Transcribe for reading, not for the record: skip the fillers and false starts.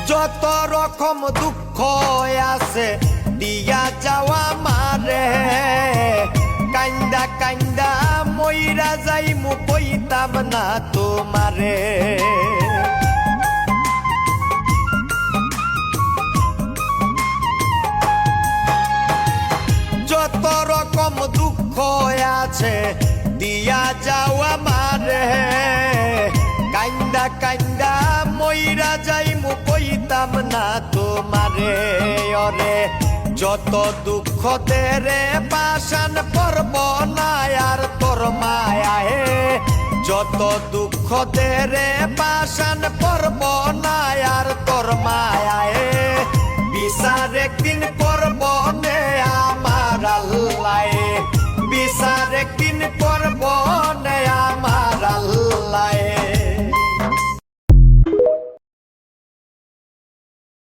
যত রকম দুঃখ আছে দিয়া যাওয়া মারে, কান্দা কান্দা মইরা যাইমু কইতাম না তোমারে। যত রকম দুঃখ আছে দিয়া যাওয়া মারে, কান্দা কান্দা মইরা যাইমু কইতাম না তোমারে। ওরে যত দুঃখ তেরে পাশান পর্ব না আর তোর মায়াহে, যত দুঃখ তেরে পাশান পর্ব না আর